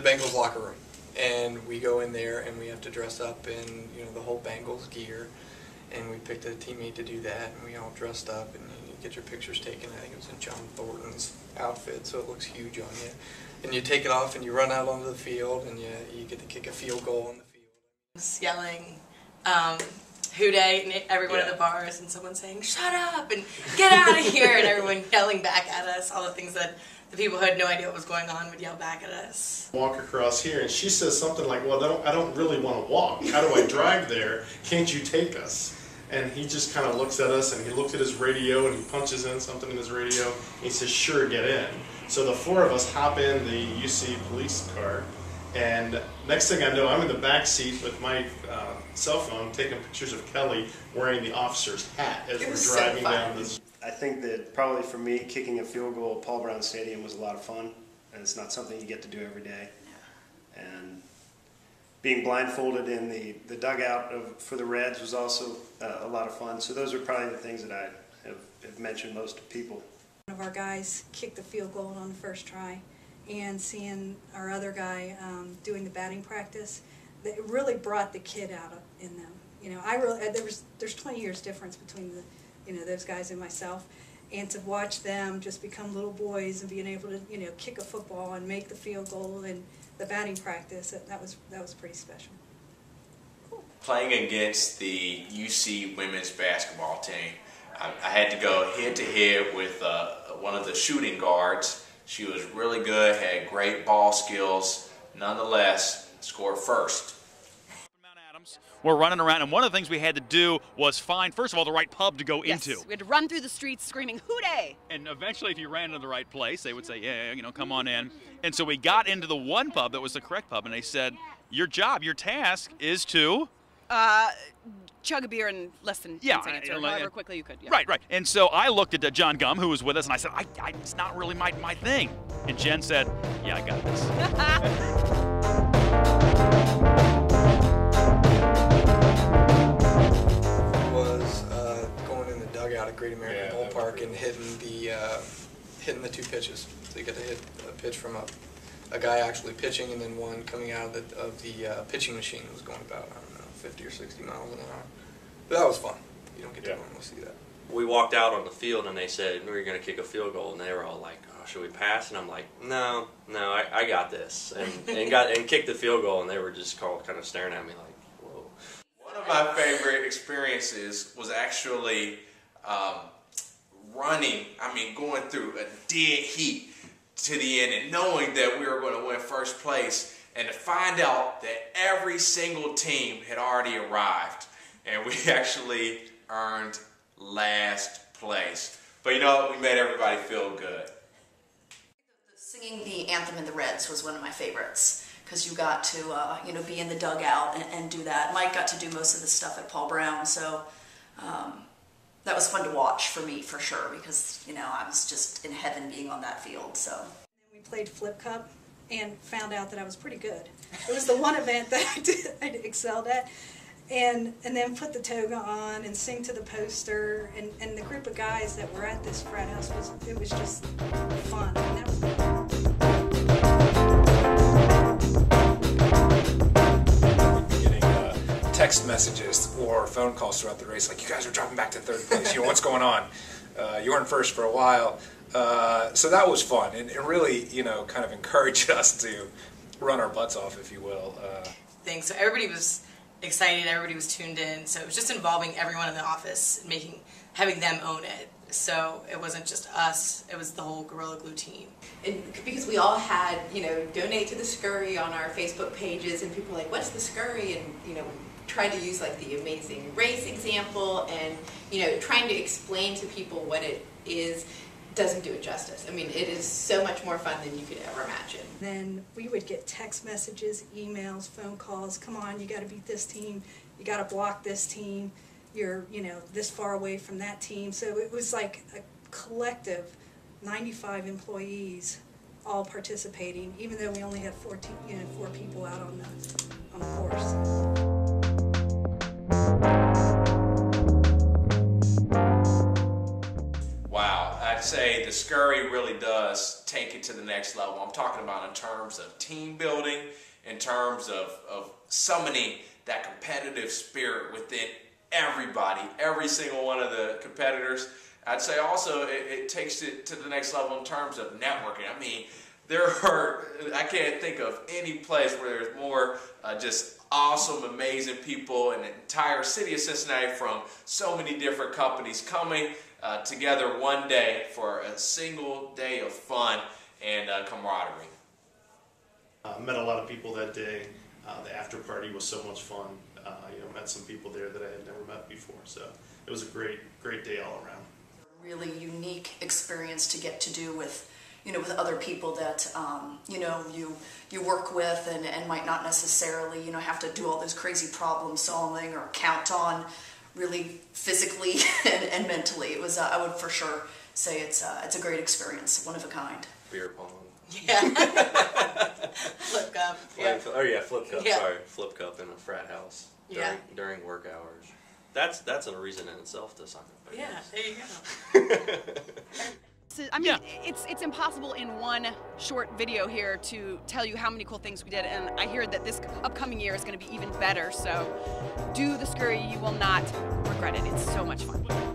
Bengals locker room, and we go in there and we have to dress up in the whole Bengals gear, and we picked a teammate to do that, and we all dressed up, and you get your pictures taken. I think it was in John Thornton's outfit, so it looks huge on you. And you take it off and you run out onto the field, and you get to kick a field goal on the field. Yelling, "Hooday!" and everyone at the bars, and someone saying, "Shut up!" and "Get out of here!" and everyone yelling back at us, all the things that the people who had no idea what was going on would yell back at us. Walk across here, and she says something like, "Well, I don't really want to walk. How do I drive there? Can't you take us?" And he just kind of looks at us, and he looks at his radio, and he punches in something in his radio, and he says, "Sure, get in." So the four of us hop in the UC police car, and next thing I know, I'm in the back seat with my cell phone taking pictures of Kelly wearing the officer's hat as we're driving down this. I think that probably for me, kicking a field goal at Paul Brown Stadium was a lot of fun, and it's not something you get to do every day. And being blindfolded in the dugout for the Reds was also a lot of fun. So those are probably the things that I have mentioned most to people. One of our guys kicked the field goal on the first try, and seeing our other guy doing the batting practice, it really brought the kid out in them. There's 20 years difference between those guys and myself, and to watch them just become little boys and being able to kick a football and make the field goal and the batting practice, that was pretty special. Cool. Playing against the UC women's basketball team, I had to go head to head with one of the shooting guards. She was really good, had great ball skills, nonetheless scored first. We're running around, and one of the things we had to do was find, first of all, the right pub to go into. We had to run through the streets screaming, "Hooday!" And eventually, if you ran into the right place, they would say, yeah, come on in. And so we got into the one pub that was the correct pub, and they said, your task is to... chug a beer in less than 10 seconds, or however quickly you could. Yeah. Right. And so I looked at John Gum, who was with us, and I said, it's not really my thing. And Jen said, yeah, I got this. Out at Great American Ballpark and hitting the two pitches. So you get to hit a pitch from a guy actually pitching, and then one coming out of the pitching machine was going about, 50 or 60 miles an hour. But that was fun. You don't get to normally see that. We walked out on the field and they said we were going to kick a field goal, and they were all like, "Oh, should we pass?" And I'm like, "No, I got this," and kicked the field goal, and they were just kind of staring at me like, "Whoa." One of my favorite experiences was actually running, going through a dead heat to the end, and knowing that we were going to win first place, and to find out that every single team had already arrived, and we actually earned last place. But we made everybody feel good. Singing the anthem in the Reds was one of my favorites, because you got to be in the dugout and do that. Mike got to do most of the stuff at Paul Brown, so that was fun to watch for me, for sure, because, I was just in heaven being on that field, so. We played Flip Cup and found out that I was pretty good. It was the one event that I excelled at, and then put the toga on and sing to the poster, and the group of guys that were at this frat house, it was just fun. And that was text messages or phone calls throughout the race, like, "You guys are dropping back to third place. What's going on? You weren't first for a while." So that was fun, and it really, kind of encouraged us to run our butts off, if you will. So everybody was excited, everybody was tuned in, so it was just involving everyone in the office, having them own it. So it wasn't just us, it was the whole Gorilla Glue team. And because we all had, donate to the Scurry on our Facebook pages, and people were like, "What's the Scurry?" And, tried to use like the Amazing Race example, and, trying to explain to people what it is doesn't do it justice. I mean, it is so much more fun than you could ever imagine. Then we would get text messages, emails, phone calls. "Come on, you got to beat this team. You got to block this team. You're, this far away from that team." So it was like a collective 95 employees all participating, even though we only had 4 people out on the course. Wow, say the Scurry really does take it to the next level. I'm talking about in terms of team building, in terms of summoning that competitive spirit within everybody, every single one of the competitors. I'd say also it takes it to the next level in terms of networking. I mean, I can't think of any place where there's more just awesome, amazing people in the entire city of Cincinnati from so many different companies coming together one day for a single day of fun and camaraderie. Met a lot of people that day. The after party was so much fun. Met some people there that I had never met before. So it was a great day all around. Really unique experience to get to do with, with other people that, you work with and might not necessarily, have to do all this crazy problem solving or count on really physically and mentally. It was, I would for sure say it's a great experience, one of a kind. Beer pong. Yeah. Flip cup. Yeah. Oh yeah, flip cup. Yeah. Sorry, flip cup in a frat house during work hours. That's a reason in itself to sign up. Yeah, there you go. So, I mean, it's impossible in one short video here to tell you how many cool things we did, and I hear that this upcoming year is going to be even better. So, do the Scurry. You will not regret it. It's so much fun.